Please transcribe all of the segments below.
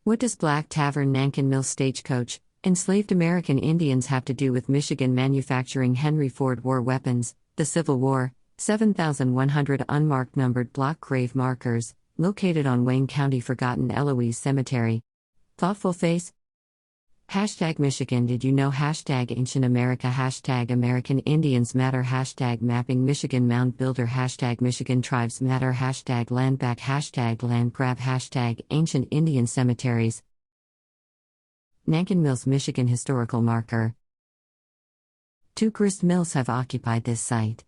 What does Black Tavern Nankin Mills Stagecoach, enslaved American Indians have to do with Michigan manufacturing Henry Ford war weapons, the Civil War, 7,100 unmarked numbered block grave markers, located on Wayne County Forgotten Eloise Cemetery. Thoughtful face? Hashtag Michigan Did you know? Hashtag Ancient America. Hashtag American Indians Matter. Hashtag Mapping Michigan Mound Builder. Hashtag Michigan Tribes Matter. Hashtag Land Back. Hashtag Land Grab. Hashtag Ancient Indian Cemeteries. Nankin Mills, Michigan Historical Marker. 2 grist mills have occupied this site.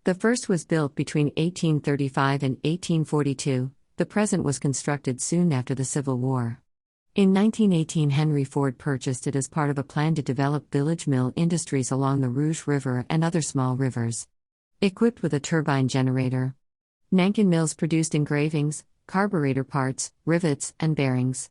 The first was built between 1835 and 1842, the present was constructed soon after the Civil War. In 1918, Henry Ford purchased it as part of a plan to develop village mill industries along the Rouge River and other small rivers. Equipped with a turbine generator, Nankin Mills produced engravings, carburetor parts, rivets, and bearings.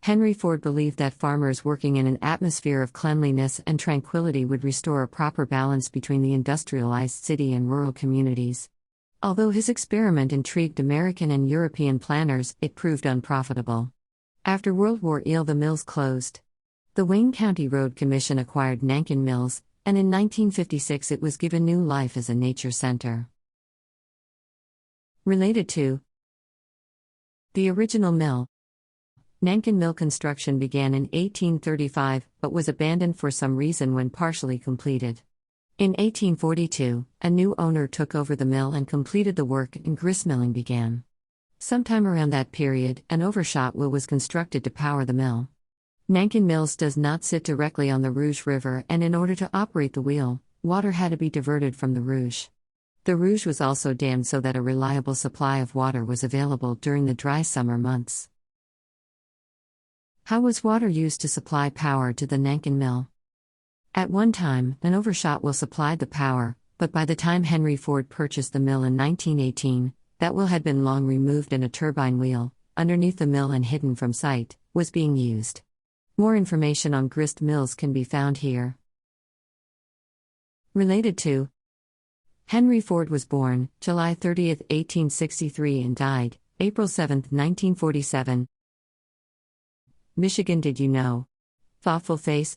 Henry Ford believed that farmers working in an atmosphere of cleanliness and tranquility would restore a proper balance between the industrialized city and rural communities. Although his experiment intrigued American and European planners, it proved unprofitable. After World War I, the mills closed. The Wayne County Road Commission acquired Nankin Mills, and in 1956 it was given new life as a nature center. Related to the original mill, Nankin Mill construction began in 1835 but was abandoned for some reason when partially completed. In 1842, a new owner took over the mill and completed the work, and gristmilling began. Sometime around that period, an overshot wheel was constructed to power the mill. Nankin Mills does not sit directly on the Rouge River, and in order to operate the wheel, water had to be diverted from the Rouge. The Rouge was also dammed so that a reliable supply of water was available during the dry summer months. How was water used to supply power to the Nankin Mill? At one time, an overshot wheel supplied the power, but by the time Henry Ford purchased the mill in 1918, that wheel had been long removed and a turbine wheel, underneath the mill and hidden from sight, was being used. More information on grist mills can be found here. Related to Henry Ford was born July 30, 1863 and died April 7, 1947. Michigan Did you know? Thoughtful face?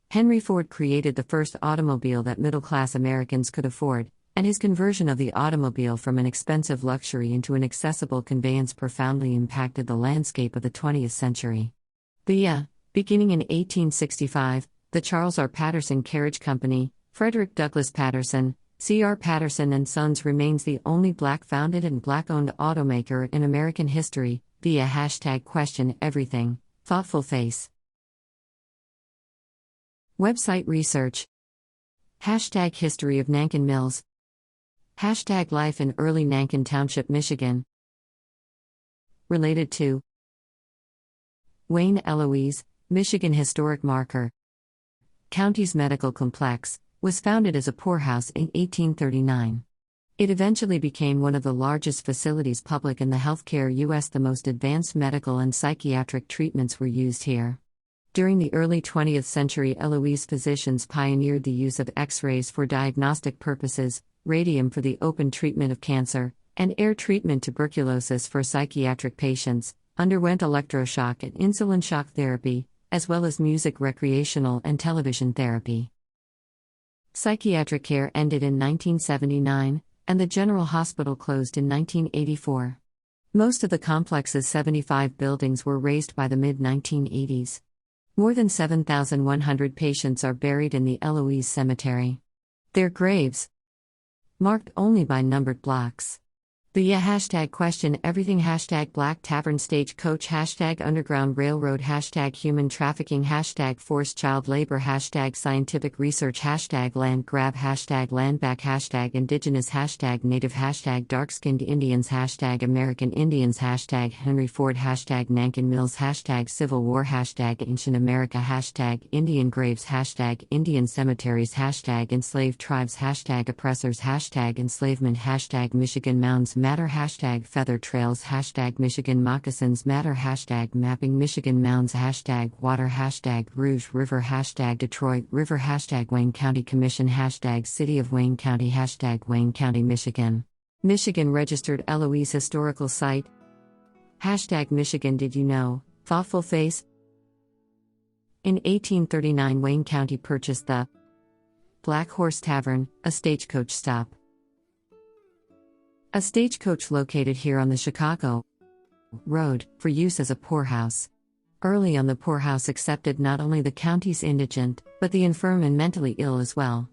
Henry Ford created the first automobile that middle-class Americans could afford, and his conversion of the automobile from an expensive luxury into an accessible conveyance profoundly impacted the landscape of the 20th century. Beginning in 1865, the Charles R. Patterson Carriage Company, Frederick Douglass Patterson, C.R. Patterson & Sons remains the only Black-founded and Black-owned automaker in American history, via hashtag Question Everything, Thoughtful Face. Website research. Hashtag History of Nankin Mills. Hashtag Life in Early Nankin Township, Michigan. Related to Wayne Eloise, Michigan Historic Marker. County's Medical Complex, was founded as a poorhouse in 1839. It eventually became one of the largest facilities public in the healthcare U.S. The most advanced medical and psychiatric treatments were used here. During the early 20th century, Eloise physicians pioneered the use of X-rays for diagnostic purposes, radium for the open treatment of cancer, and air treatment tuberculosis for psychiatric patients, underwent electroshock and insulin shock therapy, as well as music recreational and television therapy. Psychiatric care ended in 1979, and the General Hospital closed in 1984. Most of the complex's 75 buildings were razed by the mid-1980s. More than 7,100 patients are buried in the Eloise Cemetery. Their graves, marked only by numbered blocks. The hashtag Question Everything, hashtag Black Tavern Stagecoach, hashtag Underground Railroad, hashtag Human Trafficking, hashtag Forced Child Labor, hashtag Scientific Research, hashtag Land Grab, hashtag Land Back, hashtag Indigenous, hashtag Native, hashtag Dark-Skinned Indians, hashtag American Indians, hashtag Henry Ford, hashtag Nankin Mills, hashtag Civil War, hashtag Ancient America, hashtag Indian Graves, hashtag Indian Cemeteries, hashtag Enslaved Tribes, hashtag Oppressors, hashtag Enslavement, hashtag Michigan Mounds Matter, hashtag Feather Trails, hashtag Michigan Moccasins Matter, hashtag Mapping Michigan Mounds, hashtag Water, hashtag Rouge River, hashtag Detroit River, hashtag Wayne County Commission, hashtag City of Wayne County, hashtag Wayne County, Michigan. Michigan Registered Eloise Historical Site. Hashtag Michigan Did you know? Thoughtful face. In 1839, Wayne County purchased the Black Horse Tavern, a stagecoach stop. A stagecoach located here on the Chicago Road, for use as a poorhouse. Early on, the poorhouse accepted not only the county's indigent, but the infirm and mentally ill as well.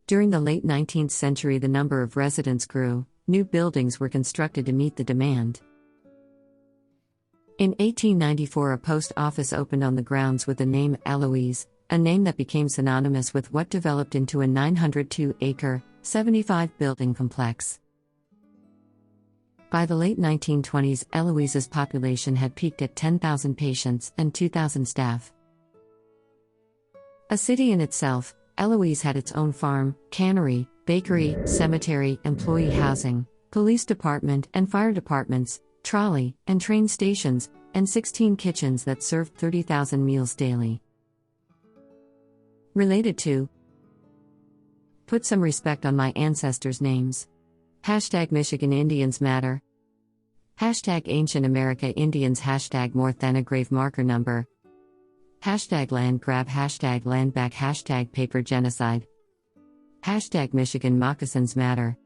During the late 19th century, the number of residents grew, new buildings were constructed to meet the demand. In 1894, a post office opened on the grounds with the name Eloise, a name that became synonymous with what developed into a 902-acre, 75-building complex. By the late 1920s, Eloise's population had peaked at 10,000 patients and 2,000 staff. A city in itself, Eloise had its own farm, cannery, bakery, cemetery, employee housing, police department and fire departments, trolley and train stations, and 16 kitchens that served 30,000 meals daily. Related to. Put some respect on my ancestors' names. Hashtag Michigan Indians Matter. Hashtag Ancient America Indians. Hashtag More Than a Grave Marker Number. Hashtag Land Grab. Hashtag Land Back. Hashtag Paper Genocide. Hashtag Michigan Moccasins Matter.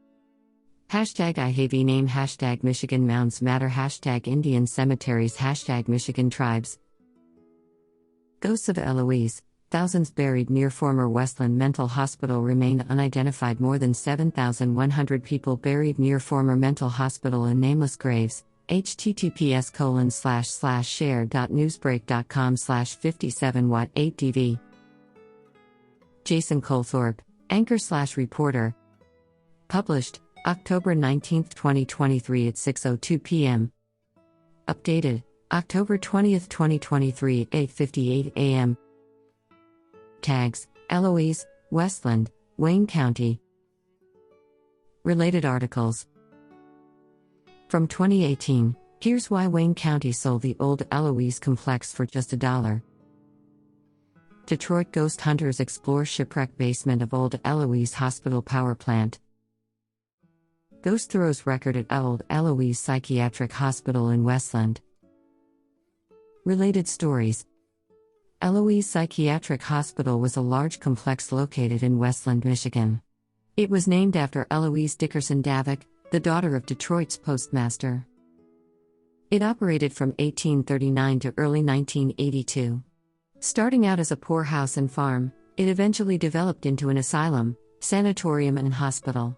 Hashtag I Have a Name. Hashtag Michigan Mounds Matter. Hashtag Indian Cemeteries. Hashtag Michigan Tribes. Ghosts of Eloise. Thousands buried near former Westland Mental Hospital remain unidentified. More than 7,100 people buried near former mental hospital in nameless graves. https://share.newsbreak.com/57watt8dv. Jason Colthorpe, anchor/reporter. Published, October 19, 2023 at 6:02 p.m. Updated, October 20, 2023 at 8:58 a.m. Tags: Eloise, Westland, Wayne County. Related articles. From 2018, here's why Wayne County sold the old Eloise complex for just $1. Detroit ghost hunters explore shipwreck basement of old Eloise Hospital power plant. Ghost throws record at old Eloise Psychiatric Hospital in Westland. Related stories. Eloise Psychiatric Hospital was a large complex located in Westland, Michigan. It was named after Eloise Dickerson Davik, the daughter of Detroit's postmaster. It operated from 1839 to early 1982. Starting out as a poorhouse and farm, it eventually developed into an asylum, sanatorium and hospital.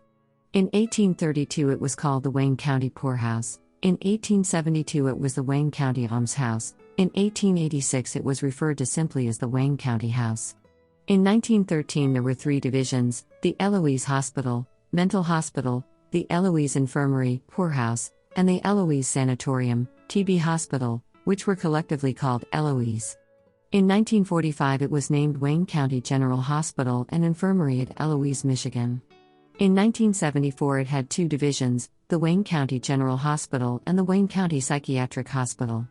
In 1832 it was called the Wayne County Poorhouse. In 1872 it was the Wayne County Almshouse. In 1886 it was referred to simply as the Wayne County House. In 1913 there were 3 divisions: the Eloise Hospital, Mental Hospital, the Eloise Infirmary, Poorhouse, and the Eloise Sanatorium, TB Hospital, which were collectively called Eloise. In 1945 it was named Wayne County General Hospital and Infirmary at Eloise, Michigan. In 1974 it had 2 divisions, the Wayne County General Hospital and the Wayne County Psychiatric Hospital.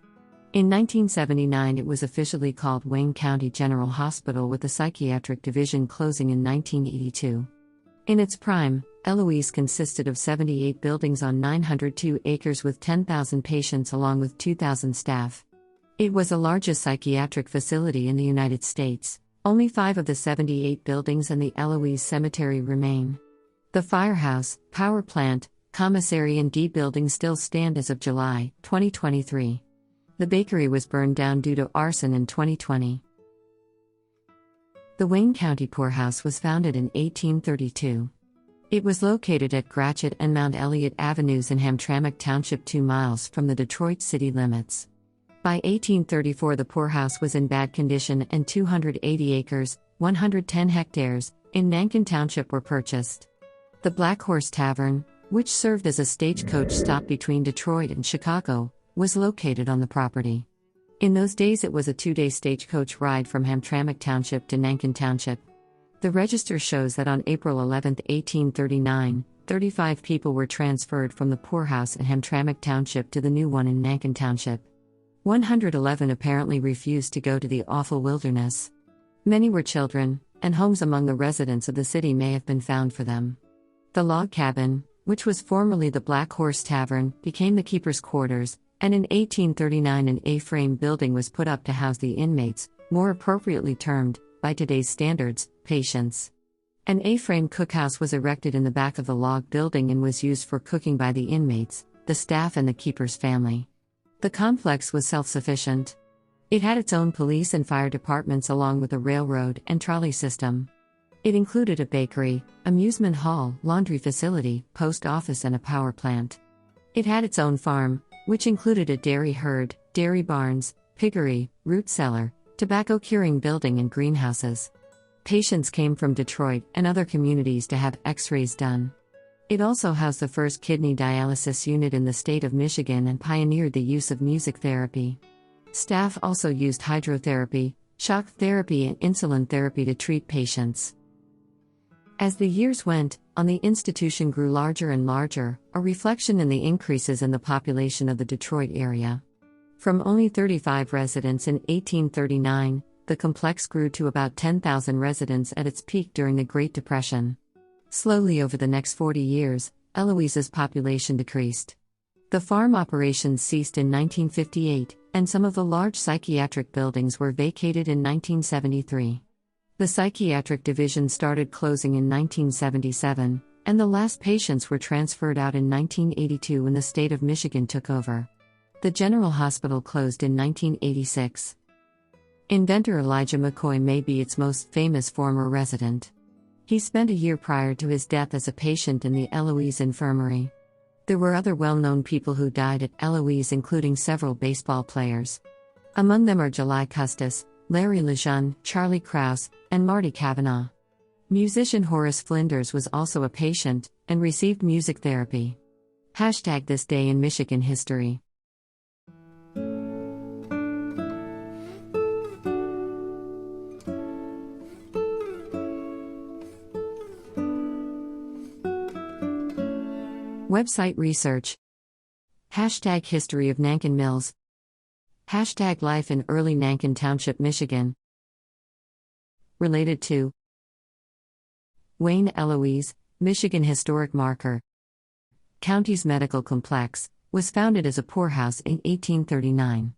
In 1979 it was officially called Wayne County General Hospital, with the Psychiatric Division closing in 1982. In its prime, Eloise consisted of 78 buildings on 902 acres with 10,000 patients along with 2,000 staff. It was the largest psychiatric facility in the United States. Only 5 of the 78 buildings and the Eloise Cemetery remain. The firehouse, power plant, commissary and D building still stand as of July 2023. The bakery was burned down due to arson in 2020. The Wayne County Poorhouse was founded in 1832. It was located at Gratiot and Mount Elliott Avenues in Hamtramck Township, 2 miles from the Detroit city limits. By 1834 the poorhouse was in bad condition and 280 acres, 110 hectares, in Nankin Township were purchased. The Black Horse Tavern, which served as a stagecoach stop between Detroit and Chicago, was located on the property. In those days it was a 2-day stagecoach ride from Hamtramck Township to Nankin Township. The register shows that on April 11, 1839, 35 people were transferred from the poorhouse in Hamtramck Township to the new one in Nankin Township. 111 apparently refused to go to the awful wilderness. Many were children, and homes among the residents of the city may have been found for them. The log cabin, which was formerly the Black Horse Tavern, became the keeper's quarters, and in 1839 an A-frame building was put up to house the inmates, more appropriately termed, by today's standards, patients. An A-frame cookhouse was erected in the back of the log building and was used for cooking by the inmates, the staff and the keeper's family. The complex was self-sufficient. It had its own police and fire departments along with a railroad and trolley system. It included a bakery, amusement hall, laundry facility, post office and a power plant. It had its own farm, which included a dairy herd, dairy barns, piggery, root cellar, tobacco curing building and greenhouses. Patients came from Detroit and other communities to have X-rays done. It also housed the first kidney dialysis unit in the state of Michigan and pioneered the use of music therapy. Staff also used hydrotherapy, shock therapy and insulin therapy to treat patients. As the years went on, the institution grew larger and larger, a reflection in the increases in the population of the Detroit area. From only 35 residents in 1839, the complex grew to about 10,000 residents at its peak during the Great Depression. Slowly over the next 40 years, Eloise's population decreased. The farm operations ceased in 1958, and some of the large psychiatric buildings were vacated in 1973. The psychiatric division started closing in 1977, and the last patients were transferred out in 1982 when the state of Michigan took over. The General Hospital closed in 1986. Inventor Elijah McCoy may be its most famous former resident. He spent a year prior to his death as a patient in the Eloise Infirmary. There were other well-known people who died at Eloise, including several baseball players. Among them are July Custis, Larry Lejeune, Charlie Krause, and Marty Kavanaugh. Musician Horace Flinders was also a patient and received music therapy. Hashtag this day in Michigan history. Website research. Hashtag history of Nankin Mills. Hashtag life in early Nankin Township, Michigan. Related to Wayne Eloise, Michigan Historic Marker. County's Medical Complex was founded as a poorhouse in 1839.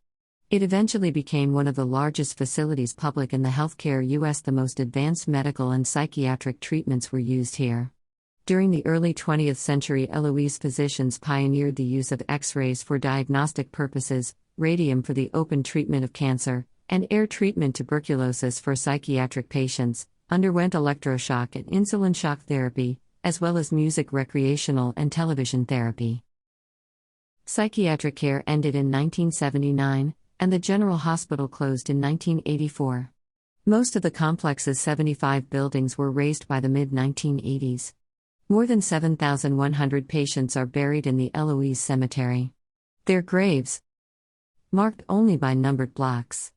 It eventually became one of the largest facilities public in the healthcare U.S. The most advanced medical and psychiatric treatments were used here. During the early 20th century, Eloise physicians pioneered the use of X-rays for diagnostic purposes, radium for the open treatment of cancer, and air treatment tuberculosis for psychiatric patients, underwent electroshock and insulin shock therapy, as well as music, recreational, and television therapy. Psychiatric care ended in 1979, and the General Hospital closed in 1984. Most of the complex's 75 buildings were razed by the mid-1980s. More than 7,100 patients are buried in the Eloise Cemetery. Their graves, marked only by numbered blocks.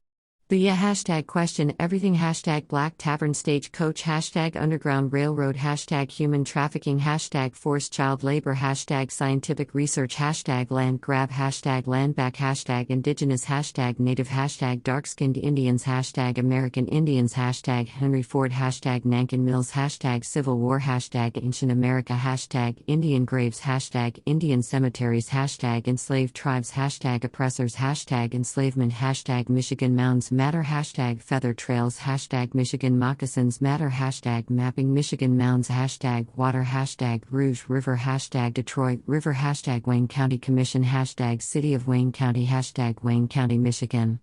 The hashtag question everything, hashtag Black Tavern Stagecoach, hashtag Underground Railroad, hashtag Human Trafficking, hashtag Forced Child Labor, hashtag Scientific Research, hashtag Land Grab, hashtag Land Back, hashtag Indigenous, hashtag Native, hashtag Dark-Skinned Indians, hashtag American Indians, hashtag Henry Ford, hashtag Nankin Mills, hashtag Civil War, hashtag Ancient America, hashtag Indian Graves, hashtag Indian Cemeteries, hashtag Enslaved Tribes, hashtag Oppressors, hashtag Enslavement, hashtag Michigan Mounds Matter, hashtag Feather Trails, hashtag Michigan Moccasins Matter, hashtag Mapping Michigan Mounds, hashtag Water, hashtag Rouge River, hashtag Detroit River, hashtag Wayne County Commission, hashtag City of Wayne County, hashtag Wayne County, Michigan.